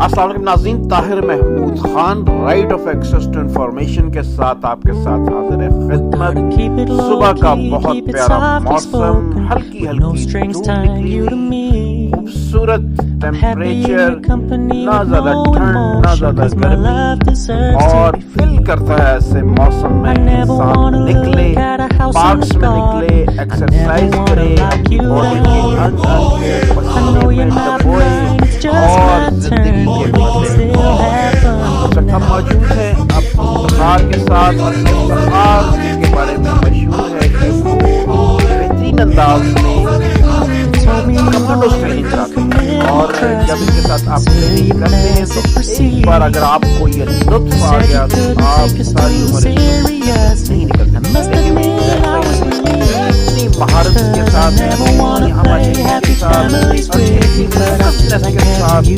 السلام علیکم ناظرین، Tahir Mahmood Khan right of access to information کے ساتھ آپ کے ساتھ حاضر ہے خدمت۔ صبح کا بہت پیارا موسم، ہلکی ہلکی دھوپ نکلی ہوئی، خوبصورت ٹیمپریچر، نہ زیادہ ٹھنڈ نہ زیادہ گرمی، اور دل کرتا ہے ایسے موسم میں انسان نکلے، پارکس میں نکلے، ایکسرسائز کرے، باڈی کے انگ کے پسینے میں ڈبوئے اور زندگی کے مزے ہم موجود ہیں اب بہار کے ساتھ۔ بہار کے بارے میں مشہور ہے کہ وہ بہترین انداز میں کمانڈو ٹریننگ کراتے ہیں، اور جب ان کے ساتھ آپ ٹریننگ کرتے ہیں تو ایک بار اگر آپ کو یہ لطف آ گیا تو آپ ساری عمر نہیں نکل سکتے۔ اتنی مہارت کے ساتھ، اتنی ہماری کے ساتھ، کے ساتھ